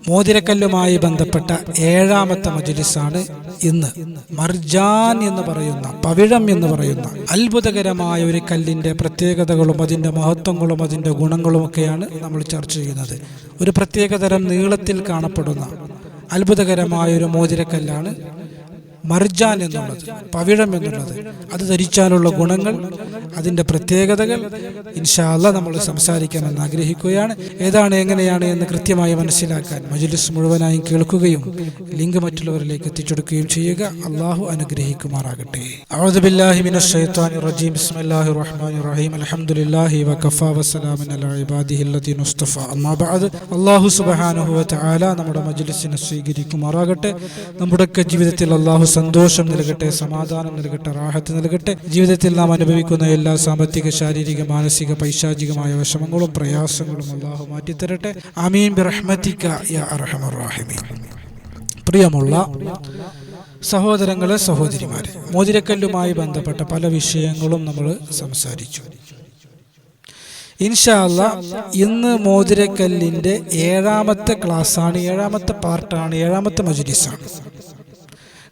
മോതിരക്കല്ലുമായി ബന്ധപ്പെട്ട 7ാമത്തെ മജ്‌ലിസാണ് ഇന്ന്. മർജാൻ എന്ന് പറയുന്ന, പവിഴം എന്ന് പറയുന്ന അത്ഭുതകരമായ ഒരു കല്ലിൻ്റെ പ്രത്യേകതകളും അതിൻ്റെ മഹത്വങ്ങളും അതിൻ്റെ ഗുണങ്ങളുമൊക്കെയാണ് നമ്മൾ ചർച്ച ചെയ്യുന്നത്. ഒരു പ്രത്യേകതരം നീളത്തിൽ കാണപ്പെടുന്ന അത്ഭുതകരമായ ഒരു മോതിരക്കല്ലാണ് മർജാൻ എന്നുള്ളത്, പവിഴം എന്നുള്ളത്. അത് ധരിച്ചാലുള്ള ഗുണങ്ങൾ, അതിൻ്റെ പ്രത്യേകതകൾ ഇൻഷാ അല്ലാഹ് നമ്മൾ സംസാരിക്കാമെന്ന് ആഗ്രഹിക്കുകയാണ്. ഏതാണ്, എങ്ങനെയാണ് എന്ന് കൃത്യമായി മനസ്സിലാക്കാൻ മജ്‌ലിസ് മുഴുവനായും കേൾക്കുകയും ലിങ്ക് മറ്റുള്ളവരിലേക്ക് എത്തിച്ചെടുക്കുകയും ചെയ്യുക. അള്ളാഹു അനുഗ്രഹിക്കുമാറാകട്ടെ. അഊദു ബില്ലാഹി മിനശ് ശൈത്വാനിർ റജീം. ബിസ്മില്ലാഹിർ റഹ്മാനിർ റഹീം. അൽഹംദുലില്ലാഹി വകഫാ വസ്സലാമുൻ അലാ ഇബാദിഹില്ലദീന മുസ്തഫ. അമ്മാ ബഅദ്. അല്ലാഹു സുബ്ഹാനഹു വ തആല നമ്മുടെ മജ്‌ലിസിനെ സ്വീകരിക്കുമാറാകട്ടെ. നമ്മുടെയൊക്കെ ജീവിതത്തിൽ അല്ലാഹു സന്തോഷം നൽകട്ടെ, സമാധാനം നൽകട്ടെ, റാഹത്ത് നൽകട്ടെ. ജീവിതത്തിൽ നാം അനുഭവിക്കുന്ന എല്ലാ സാമ്പത്തിക, ശാരീരിക, മാനസിക, പൈശാചികമായ വിഷമങ്ങളും പ്രയാസങ്ങളും അല്ലാഹു മാറ്റിത്തരട്ടെ. ആമീൻ ബിറഹ്മതിക യാ അർഹമർ റഹീമീൻ. പ്രിയമുള്ള സഹോദരങ്ങളെ, സഹോദരിമാരെ, മോതിരക്കല്ലുമായി ബന്ധപ്പെട്ട പല വിഷയങ്ങളും നമ്മൾ സംസാരിച്ചു. ഇൻഷാ അല്ലാഹ് ഇന്ന് മോതിരക്കല്ലിൻ്റെ 7ാമത്തെ ക്ലാസ്സാണ്, 7ാമത്തെ പാർട്ടാണ്, 7ാമത്തെ മജ്‌ലിസാണ്.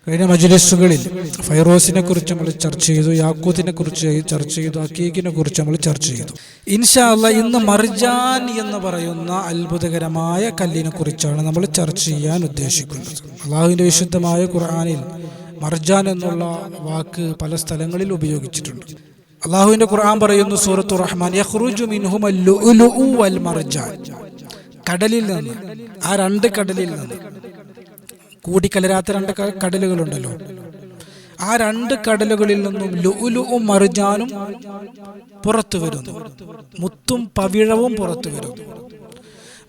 കഴിഞ്ഞ മജ്‌ലിസുകളിൽ ഫൈറോസിനെ കുറിച്ച് നമ്മൾ ചർച്ച ചെയ്തു, യാക്കൂത്തിനെ കുറിച്ച് ചർച്ച ചെയ്തു, അക്കീക്കിനെ കുറിച്ച് നമ്മൾ ചർച്ച ചെയ്തു. ഇൻഷാ അല്ലാഹ് ഇന്ന് മർജാൻ എന്ന് പറയുന്ന അത്ഭുതകരമായ കല്ലിനെ കുറിച്ചാണ് നമ്മൾ ചർച്ച ചെയ്യാൻ ഉദ്ദേശിക്കുന്നത്. അല്ലാഹുവിൻ്റെ വിശുദ്ധമായ ഖുർആനിൽ മർജാൻ എന്നുള്ള വാക്ക് പല സ്ഥലങ്ങളിൽ ഉപയോഗിച്ചിട്ടുണ്ട്. അല്ലാഹുവിൻ്റെ ഖുർആൻ പറയുന്നു, സൂറത്തുർ റഹ്മാൻ, യഖ്റുജു മിൻഹുമൽ ലുഅ്ലുഉ വൽ മർജാൻ. കടലിൽ നിന്ന്, ആ 2 കടലിൽ നിന്ന്, കൂടിക്കലരാത്ത 2 കടലുകളുണ്ടല്ലോ, ആ 2 കടലുകളിൽ നിന്നും ലുഅ്ലുഉം മർജാനും പുറത്തു വരുന്നു, മുത്തും പവിഴവും പുറത്തു വരുന്നു.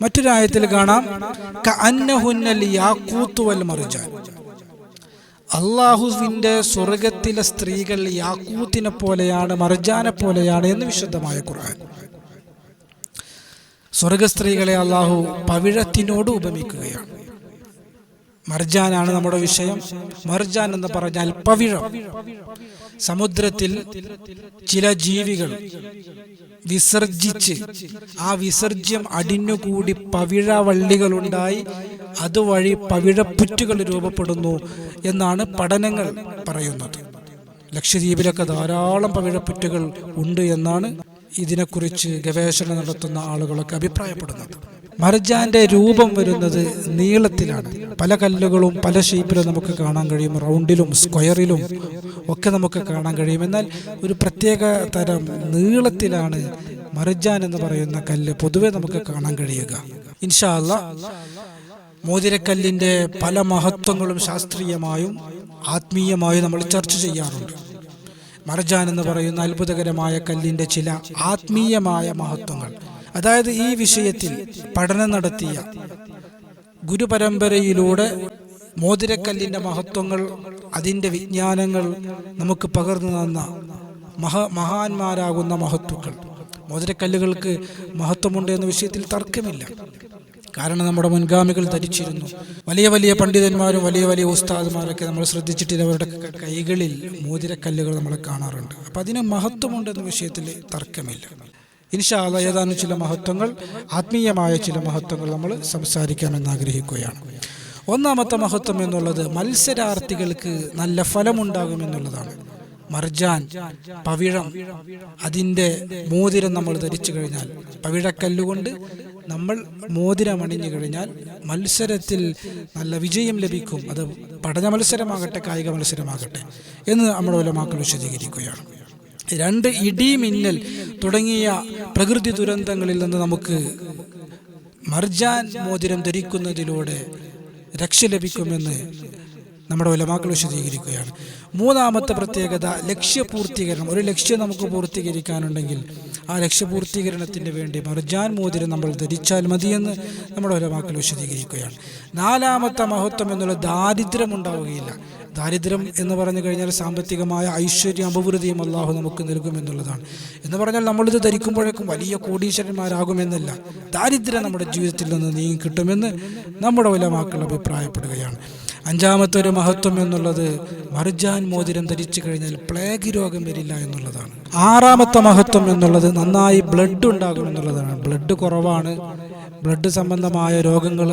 മറ്റൊരായത്തിൽ കാണാം, കഅന്നഹുന്നൽ യാഖൂത്ത് വൽ മർജാൻ. അള്ളാഹുവിൻ്റെ സ്വർഗത്തിലെ സ്ത്രീകൾ യാക്കൂത്തിനെ പോലെയാണ്, മർജാനെ പോലെയാണ് എന്ന് വിശുദ്ധമായ ഖുർആൻ. സ്വർഗ സ്ത്രീകളെ അള്ളാഹു പവിഴത്തിനോട് ഉപമിക്കുകയാണ്. മർജാനാണ് നമ്മുടെ വിഷയം. മർജാൻ എന്ന് പറഞ്ഞാൽ പവിഴം. സമുദ്രത്തിൽ ചില ജീവികൾ വിസർജിച്ച് ആ വിസർജ്യം അടിഞ്ഞുകൂടി പവിഴവള്ളികളുണ്ടായി അതുവഴി പവിഴപ്പുറ്റുകൾ രൂപപ്പെടുന്നു എന്നാണ് പഠനങ്ങൾ പറയുന്നത്. ലക്ഷദ്വീപിലൊക്കെ ധാരാളം പവിഴപ്പുറ്റുകൾ ഉണ്ട് എന്നാണ് ഇതിനെക്കുറിച്ച് ഗവേഷണം നടത്തുന്ന ആളുകളൊക്കെ അഭിപ്രായപ്പെടുന്നത്. മർജാന്റെ രൂപം വരുന്നത് നീളത്തിലാണ്. പല കല്ലുകളും പല ഷേപ്പിലും നമുക്ക് കാണാൻ കഴിയും, റൗണ്ടിലും സ്ക്വയറിലും ഒക്കെ നമുക്ക് കാണാൻ കഴിയും. എന്നാൽ ഒരു പ്രത്യേക തരം നീളത്തിലാണ് മർജാൻ എന്ന് പറയുന്ന കല്ല് പൊതുവെ നമുക്ക് കാണാൻ കഴിയുക. ഇൻഷാ അല്ലാഹ് മോതിരക്കല്ലിൻ്റെ പല മഹത്വങ്ങളും ശാസ്ത്രീയമായും ആത്മീയമായും നമ്മൾ ചർച്ച ചെയ്യാറുണ്ട്. മർജാൻ എന്ന് പറയുന്ന അത്ഭുതകരമായ കല്ലിൻ്റെ ചില ആത്മീയമായ മഹത്വങ്ങൾ, അതായത് ഈ വിഷയത്തിൽ പഠനം നടത്തിയ ഗുരുപരമ്പരയിലൂടെ മോതിരക്കല്ലിൻ്റെ മഹത്വങ്ങൾ, അതിൻ്റെ വിജ്ഞാനങ്ങൾ നമുക്ക് പകർന്നു തന്ന മഹാന്മാരാകുന്ന മഹത്വങ്ങൾ. മോതിരക്കല്ലുകൾക്ക് മഹത്വമുണ്ട് എന്ന വിഷയത്തിൽ തർക്കമില്ല. കാരണം നമ്മുടെ മുൻഗാമികൾ ധരിച്ചിരുന്നു. വലിയ വലിയ പണ്ഡിതന്മാരും വലിയ വലിയ ഉസ്താദുമാരൊക്കെ നമ്മൾ ശ്രദ്ധിച്ചിട്ട് അവരുടെ കൈകളിൽ മോതിരക്കല്ലുകൾ നമ്മൾ കാണാറുണ്ട്. അപ്പം അതിന് മഹത്വമുണ്ടെന്ന വിഷയത്തിൽ തർക്കമില്ല. ഇൻഷാ അല്ലാഹ് ഏതാനും ചില മഹത്വങ്ങൾ, ആത്മീയമായ ചില മഹത്വങ്ങൾ നമ്മൾ സംസാരിക്കാമെന്ന് ആഗ്രഹിക്കുകയാണ്. 1ാമത്തെ മഹത്വം എന്നുള്ളത് മത്സരാർത്ഥികൾക്ക് നല്ല ഫലമുണ്ടാകുമെന്നുള്ളതാണ്. മർജാൻ, പവിഴം, അതിൻ്റെ മോതിരം നമ്മൾ ധരിച്ചു കഴിഞ്ഞാൽ, പവിഴക്കല്ലുകൊണ്ട് നമ്മൾ മോതിരം അണിഞ്ഞു കഴിഞ്ഞാൽ മത്സരത്തിൽ നല്ല വിജയം ലഭിക്കും. അത് പഠന മത്സരമാകട്ടെ കായിക മത്സരമാകട്ടെ എന്ന് നമ്മുടെ ഉലമാക്കൾ വിശദീകരിക്കുകയാണ്. 2 ഇടി, മിന്നൽ തുടങ്ങിയ പ്രകൃതി ദുരന്തങ്ങളിൽ നിന്ന് നമുക്ക് മർജാൻ മോതിരം ധരിക്കുന്നതിലൂടെ രക്ഷ ലഭിക്കുമെന്ന് നമ്മുടെ ഉലമാക്കൾ വിശദീകരിക്കുകയാണ്. 3ാമത്തെ പ്രത്യേകത ലക്ഷ്യപൂർത്തീകരണം. ഒരു ലക്ഷ്യം നമുക്ക് പൂർത്തീകരിക്കാനുണ്ടെങ്കിൽ ആ ലക്ഷ്യപൂർത്തീകരണത്തിന് വേണ്ടി മർജാൻ മോതിരം നമ്മൾ ധരിച്ചാൽ മതിയെന്ന് നമ്മുടെ ഉലമാക്കൾ വിശദീകരിക്കുകയാണ്. 4ാമത്തെ മഹത്വം എന്നുള്ള ദാരിദ്ര്യം ഉണ്ടാവുകയില്ല. ദാരിദ്ര്യം എന്ന് പറഞ്ഞു കഴിഞ്ഞാൽ സാമ്പത്തികമായ ഐശ്വര്യം, അഭിവൃദ്ധിയും അല്ലാഹു നമുക്ക് നൽകുമെന്നുള്ളതാണ്. എന്ന് പറഞ്ഞാൽ നമ്മളിത് ധരിക്കുമ്പോഴേക്കും വലിയ കോടീശ്വരന്മാരാകുമെന്നല്ല, ദാരിദ്ര്യം നമ്മുടെ ജീവിതത്തിൽ നിന്ന് നീങ്ങി കിട്ടുമെന്ന് നമ്മുടെ ഉലമാക്കൾ അഭിപ്രായപ്പെടുകയാണ്. 5ാമത്തെ ഒരു മഹത്വം എന്നുള്ളത് മർജാൻ മോതിരം ധരിച്ചു കഴിഞ്ഞാൽ പ്ലേഗ് രോഗം വരില്ല എന്നുള്ളതാണ്. ആറാമത്തെ മഹത്വം എന്നുള്ളത് നന്നായി ബ്ലഡ് ഉണ്ടാകും എന്നുള്ളതാണ്. ബ്ലഡ് കുറവാണ്, ബ്ലഡ് സംബന്ധമായ രോഗങ്ങൾ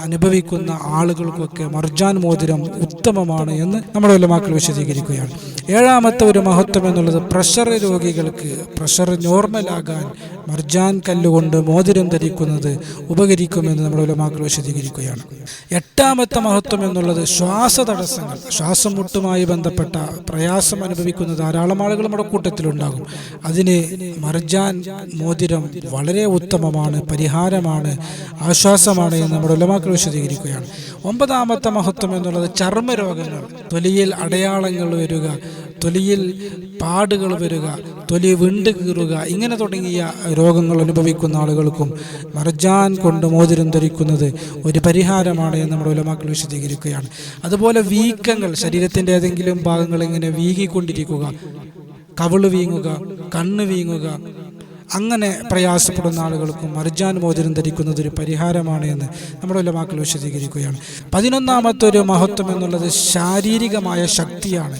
അനുഭവിക്കുന്ന ആളുകൾക്കൊക്കെ മർജാൻ മോതിരം ഉത്തമമാണ് എന്ന് നമ്മുടെ ഉലമാക്കൾ വിശദീകരിക്കുകയാണ്. ഏഴാമത്തെ ഒരു മഹത്വം എന്നുള്ളത് പ്രഷർ രോഗികൾക്ക് പ്രഷർ നോർമലാകാൻ മർജാൻ കല്ലുകൊണ്ട് മോതിരം ധരിക്കുന്നത് ഉപകരിക്കുമെന്ന് നമ്മുടെ ഉലമാക്കൾ വിശദീകരിക്കുകയാണ്. എട്ടാമത്തെ മഹത്വം എന്നുള്ളത് ശ്വാസതടസ്സങ്ങൾ, ശ്വാസം മുട്ടുമായി ബന്ധപ്പെട്ട പ്രയാസം അനുഭവിക്കുന്ന ധാരാളം ആളുകൾ നമ്മുടെ കൂട്ടത്തിലുണ്ടാകും. അതിന് മർജാൻ മോതിരം വളരെ ഉത്തമമാണ്, പരിഹാരമാണ്, ആശ്വാസമാണ് എന്ന് നമ്മുടെ ഉലമാക്കൾ വിശദീകരിക്കുകയാണ്. ഒമ്പതാമത്തെ മഹത്വം എന്നുള്ളത് ചർമ്മരോഗങ്ങൾ, തൊലിയിൽ അടയാളങ്ങൾ വരിക, തൊലിയിൽ പാടുകൾ വരിക, തൊലി വിണ്ട് കീറുക, ഇങ്ങനെ തുടങ്ങിയ രോഗങ്ങൾ അനുഭവിക്കുന്ന ആളുകൾക്കും മർജാൻ കൊണ്ട് മോതിരം ധരിക്കുന്നത് ഒരു പരിഹാരമാണ് എന്ന് നമ്മുടെ ഉലമാക്കൾ വിശദീകരിക്കുകയാണ്. അതുപോലെ വീക്കങ്ങൾ, ശരീരത്തിൻ്റെ ഏതെങ്കിലും ഭാഗങ്ങൾ ഇങ്ങനെ വീങ്ങിക്കൊണ്ടിരിക്കുക, കവിള് വീങ്ങുക, കണ്ണ് വീങ്ങുക, അങ്ങനെ പ്രയാസപ്പെടുന്ന ആളുകൾക്കും മർജാൻ മോതിരം ധരിക്കുന്നത് ഒരു പരിഹാരമാണ് എന്ന് നമ്മുടെ ഉലമാക്കൾ വിശദീകരിക്കുകയാണ്. 11ാമത്തെ ഒരു മഹത്വം എന്നുള്ളത് ശാരീരികമായ ശക്തിയാണ്.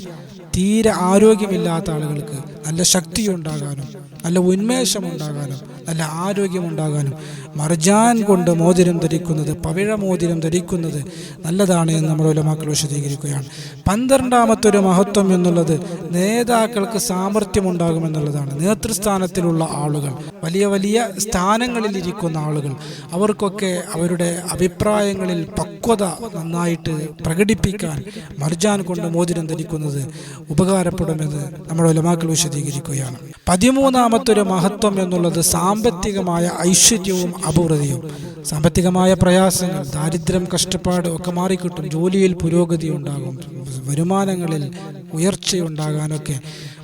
തീരെ ആരോഗ്യമില്ലാത്ത ആളുകൾക്ക് നല്ല ശക്തി ഉണ്ടാകാനും നല്ല ഉന്മേഷമുണ്ടാകാനും നല്ല ആരോഗ്യമുണ്ടാകാനും മർജാൻ കൊണ്ട് മോതിരം ധരിക്കുന്നത്, പവിഴ മോതിരം ധരിക്കുന്നത് നല്ലതാണ് എന്ന് നമ്മുടെ ഉലമാക്കൾ വിശദീകരിക്കുകയാണ്. 12ാമത്തെ ഒരു മഹത്വം എന്നുള്ളത് നേതാക്കൾക്ക് സാമർഥ്യമുണ്ടാകുമെന്നുള്ളതാണ്. നേതൃസ്ഥാനത്തിലുള്ള ആളുകൾ, വലിയ വലിയ സ്ഥാനങ്ങളിൽ ഇരിക്കുന്ന ആളുകൾ, അവർക്കൊക്കെ അവരുടെ അഭിപ്രായങ്ങളിൽ പക്വത നന്നായിട്ട് പ്രകടിപ്പിക്കാൻ മർജാൻ കൊണ്ട് മോതിരം ധരിക്കുന്നത് ഉപകാരപ്പെടുമെന്ന് നമ്മുടെ ഉലമാക്കൾ വിശദീകരിക്കുകയാണ്. 13ാമത്തെ ഒരു മഹത്വം എന്നുള്ളത് സാമ്പത്തികമായ ഐശ്വര്യവും അഭിവൃദ്ധിയും. സാമ്പത്തികമായ പ്രയാസങ്ങൾ, ദാരിദ്ര്യം, കഷ്ടപ്പാട് ഒക്കെ മാറിക്കിട്ടും, ജോലിയിൽ പുരോഗതി ഉണ്ടാകും, വരുമാനങ്ങളിൽ ഉയർച്ചയുണ്ടാകാനൊക്കെ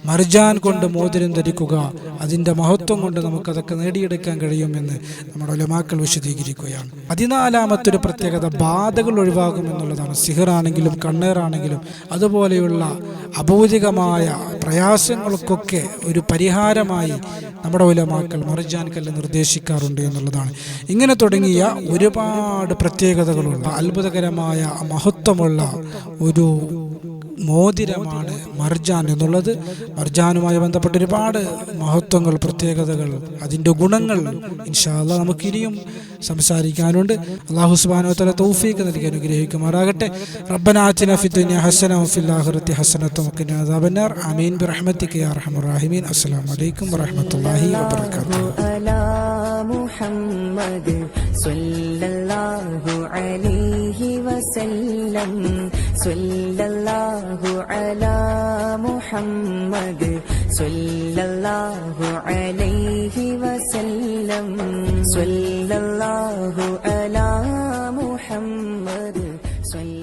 മർജാൻ കൊണ്ട് മോതിരം ധരിക്കുക, അതിൻ്റെ മഹത്വം കൊണ്ട് നമുക്കതൊക്കെ നേടിയെടുക്കാൻ കഴിയുമെന്ന് നമ്മുടെ ഉലമാക്കൾ വിശദീകരിക്കുകയാണ്. 14ാമത്തെ ഒരു പ്രത്യേകത ബാധകൾ ഒഴിവാകുമെന്നുള്ളതാണ്. സിഹറാണെങ്കിലും കണ്ണേറാണെങ്കിലും അതുപോലെയുള്ള അഭൗതികമായ പ്രയാസങ്ങൾക്കൊക്കെ ഒരു പരിഹാരമായി നമ്മുടെ ഉലമാക്കൾ മർജാൻ കല്ല് നിർദ്ദേശിക്കാറുണ്ട് എന്നുള്ളതാണ്. ഇങ്ങനെ തുടങ്ങിയ ഒരുപാട് പ്രത്യേകതകളുള്ള അത്ഭുതകരമായ മഹത്വമുള്ള ഒരു മോതിരമാണ് മർജാൻ എന്നുള്ളത്. മർജാനുമായി ബന്ധപ്പെട്ട ഒരുപാട് മഹത്വങ്ങൾ, പ്രത്യേകതകൾ, അതിൻ്റെ ഗുണങ്ങൾ ഇൻഷാ അല്ലാഹ് നമുക്കിനിയും സംസാരിക്കാനുണ്ട്. അല്ലാഹു സുബ്ഹാനഹു വ തആല തൗഫീഖ് നൽകി അനുഗ്രഹിക്കുമാറാകട്ടെ. റബ്ബനാ ആതിനാ ഫിദ്ദുനിയ ഹസന വഫിൽ ആഖിറതി ഹസനത വഖിനാ അദാബന്നാർ. ആമീൻ ബിറഹ്മതിക യാ അർഹമർ റഹീമീൻ. അസ്സലാമു അലൈക്കും വറഹ്മത്തുള്ളാഹി വബറകാതുഹു. മുഹമ്മദ് സ്വല്ലല്ലാഹു അലൈഹി വസല്ലം, സ്വല്ലല്ലാഹു അലാ മുഹമ്മദ് സ്വല്ലല്ലാഹു അലൈഹി വസല്ലം, സ്വല്ലല്ലാഹു അലാ മുഹമ്മദ് സ്വല്ലല്ലാഹു